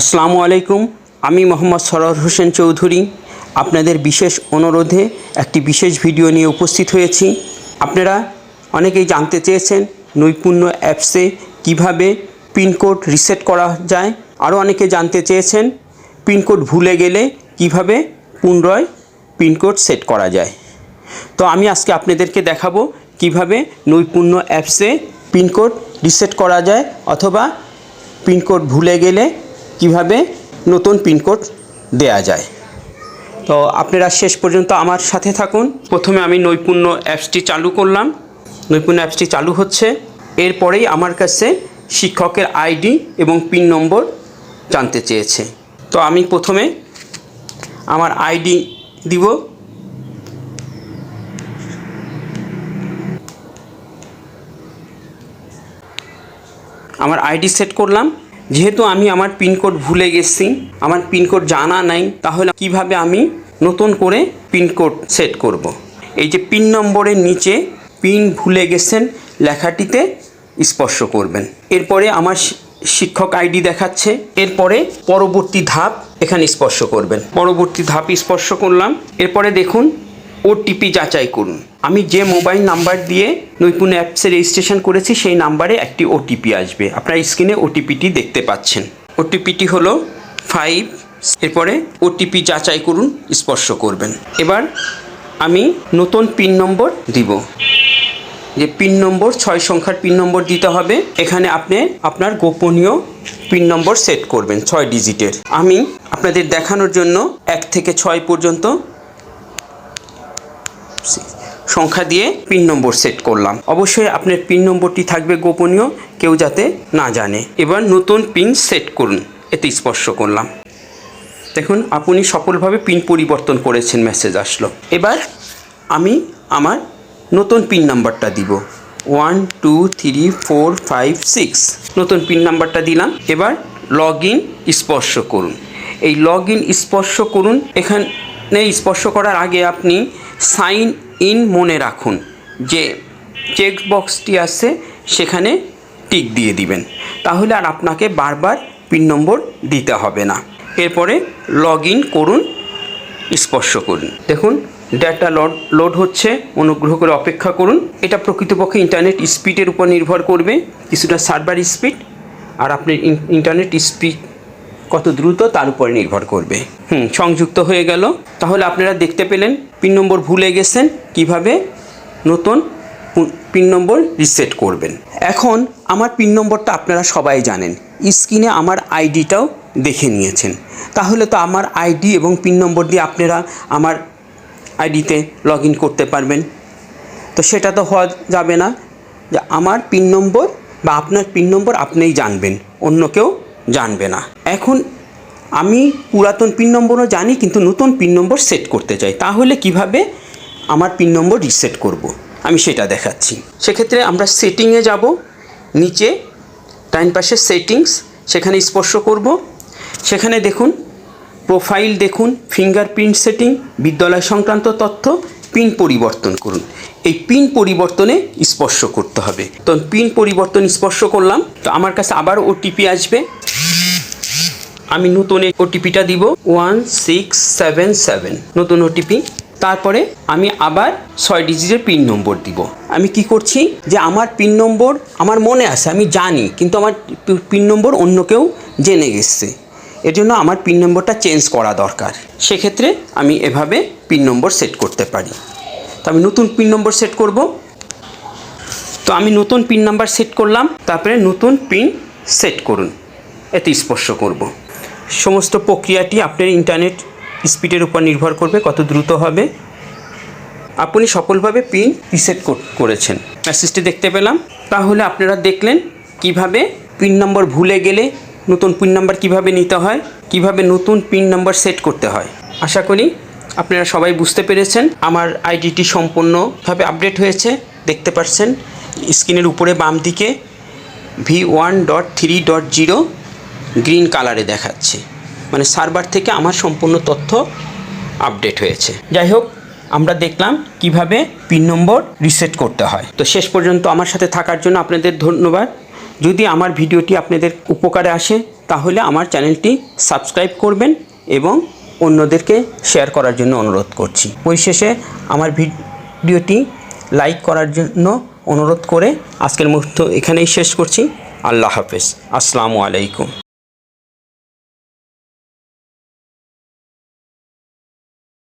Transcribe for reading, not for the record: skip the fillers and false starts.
আসসালামু আলাইকুম। আমি মোহাম্মদ সরোয়ার হোসেন চৌধুরী আপনাদের বিশেষ অনুরোধে একটি বিশেষ ভিডিও নিয়ে উপস্থিত হয়েছি। আপনারা অনেকেই জানতে চেয়েছেন নৈপুণ্য অ্যাপসে কিভাবে পিনকোড রিসেট করা যায়। আরও অনেকে জানতে চেয়েছেন পিনকোড ভুলে গেলে কিভাবে পুনরায় পিনকোড সেট করা যায়। তো আমি আজকে আপনাদেরকে দেখাবো কিভাবে নৈপুণ্য অ্যাপসে পিনকোড রিসেট করা যায় অথবা পিনকোড ভুলে গেলে কিভাবে নতুন পিনকোড দেয়া যায়। তো আপনারা শেষ পর্যন্ত আমার সাথে থাকুন। প্রথমে আমি নৈপুণ্য অ্যাপসটি চালু করলাম। নৈপুণ্য অ্যাপসটি চালু হচ্ছে। এরপরেই আমার কাছে শিক্ষকের আইডি এবং পিন নম্বর জানতে চেয়েছে। তো আমি প্রথমে আমার আইডি দিব। আমার আইডি সেট করলাম। যেহেতু আমি আমার পিনকোড ভুলে গেছি, আমার পিনকোড জানা নাই, তাহলে কিভাবে আমি নতুন করে পিনকোড সেট করব। এই যে পিন নম্বরের নিচে পিন ভুলে গেছেন লেখাটিতে স্পর্শ করবেন। এরপরে আমার শিক্ষক আইডি দেখাচ্ছে। এরপরে পরবর্তী ধাপ এখানে স্পর্শ করবেন। পরবর্তী ধাপ স্পর্শ করলাম। এরপরে দেখুন ওটিপি যাচাই করুন। আমি যে মোবাইল নাম্বার দিয়ে নৈপুণ্য অ্যাপসে রেজিস্ট্রেশন করেছি সেই নাম্বারে একটি ওটিপি আসবে। আপনার স্ক্রিনে ওটিপিটি দেখতে পাচ্ছেন। ওটিপিটি হলো 5। এরপরে ওটিপি যাচাই করুন, স্পর্শ করবেন। এবার আমি নতুন পিন নম্বর দিব। যে পিন নম্বর 6 সংখ্যার পিন নম্বর দিতে হবে। এখানে আপনি আপনার গোপনীয় পিন নম্বর সেট করবেন 6 ডিজিটের। আমি আপনাদের দেখানোর জন্য 1 থেকে 6 পর্যন্ত সংখ্যা দিয়ে পিন নম্বর সেট করলাম। অবশ্যই আপনার পিন নম্বরটি থাকবে গোপনীয়, কেউ যাতে না জানে। এবার নতুন পিন সেট করুন, এতে স্পর্শ করলাম। দেখুন আপনি সফলভাবে পিন পরিবর্তন করেছেন, মেসেজ আসলো। এবার আমি আমার নতুন পিন নাম্বারটা দিব। 1 2 3 4 5 6 নতুন পিন নাম্বারটা দিলাম। এবার লগ ইন স্পর্শ করুন। এই লগ ইন স্পর্শ করুন, এখানে স্পর্শ করার আগে আপনি সাইন ইন মনে রাখুন। যে চেক বক্সটি আছে সেখানে টিক দিয়ে দিবেন, তাহলে আর আপনাকে বারবার পিন নম্বর দিতে হবে না। এরপরে লগ ইন করুন, স্পর্শ করুন। দেখুন ডেটা লোড হচ্ছে, অনুগ্রহ করে অপেক্ষা করুন। এটা প্রকৃতপক্ষে ইন্টারনেট স্পিডের উপর নির্ভর করবে, কিছুটা সার্ভার স্পিড আর আপনার ইন্টারনেট স্পিড কত দ্রুত তার উপর নির্ভর করবে। সংযুক্ত হয়ে গেল। তাহলে আপনারা দেখতে পেলেন পিন নম্বর ভুলে গেছেন, কিভাবে নতুন পিন নম্বর রিসেট করবেন। এখন আমার পিন নম্বরটা আপনারা সবাই জানেন, স্ক্রিনে আমার আইডিটাও দেখে নিয়েছেন। তাহলে তো আমার আইডি এবং পিন নম্বর দিয়ে আপনারা আমার আইডিতে লগ ইন করতে পারবেন। তো সেটা তো হওয়া যাবে না যে আমার পিন নম্বর বা আপনার পিন নম্বর আপনিই জানবেন, অন্য কেউ জানবে না। এখন আমি পুরাতন পিন নম্বরও জানি, কিন্তু নতুন পিন নম্বর সেট করতে চাই। তাহলে কিভাবে আমার পিন নম্বর রিসেট করব আমি সেটা দেখাচ্ছি। সেক্ষেত্রে আমরা সেটিংয়ে যাব। নিচে ডান পাশে সেটিংস, সেখানে স্পর্শ করব। সেখানে দেখুন প্রোফাইল, দেখুন ফিঙ্গারপ্রিন্ট সেটিং, বিদ্যালয় সংক্রান্ত তথ্য, পিন পরিবর্তন করুন। এই পিন পরিবর্তনে স্পর্শ করতে হবে। তো পিন পরিবর্তন স্পর্শ করলাম। তো আমার কাছে আবার ওটিপি আসবে। আমি নতুন ওটিপিটা দিব 1677, নতুন ওটিপি। তারপরে আমি আবার 6 ডিজিটের পিন নম্বর দিব। আমি কি করছি যে আমার পিন নম্বর আমার মনে আছে, আমি জানি, কিন্তু আমার পিন নম্বর অন্য কেউ জেনে গেছে। এর জন্য আমার পিন নম্বরটা চেঞ্জ করা দরকার। সেক্ষেত্রে আমি এভাবে পিন নম্বর সেট করতে পারি। তো আমি নতুন পিন নম্বর সেট করব। তো আমি নতুন পিন নাম্বার সেট করলাম। তারপরে নতুন পিন সেট করুন, এতে স্পর্শ করব। সমস্ত প্রক্রিয়াটি আপনার ইন্টারনেট স্পিডের উপর নির্ভর করবে, কত দ্রুত হবে। আপনি সফলভাবে পিন রিসেট করেছেন, মেসেজটি দেখতে পেলাম। তাহলে আপনারা দেখলেন কিভাবে পিন নম্বর ভুলে গেলে নতুন পিন নাম্বার কিভাবে নিতে হয়, কিভাবে নতুন পিন নাম্বার সেট করতে হয়। আশা করি আপনারা সবাই বুঝতে পেরেছেন। আমার আইডিটি সম্পূর্ণভাবে আপডেট হয়েছে, দেখতে পাচ্ছেন স্ক্রিনের উপরে বাম দিকে v1.3.0 গ্রিন কালারে দেখাচ্ছে, মানে সার্ভার থেকে আমার সম্পূর্ণ তথ্য আপডেট হয়েছে। যাই হোক, আমরা দেখলাম কিভাবে পিন নম্বর রিসেট করতে হয়। তো শেষ পর্যন্ত আমার সাথে থাকার জন্য আপনাদের ধন্যবাদ। যদি আমার ভিডিওটি আপনাদের উপকারে আসে তাহলে আমার চ্যানেলটি সাবস্ক্রাইব করবেন এবং অন্যদেরকে শেয়ার করার জন্য অনুরোধ করছি। পরিশেষে আমার ভিডিওটি লাইক করার জন্য অনুরোধ করে আজকের মতো এখানেই শেষ করছি। আল্লাহ হাফেজ। আসসালামু আলাইকুম।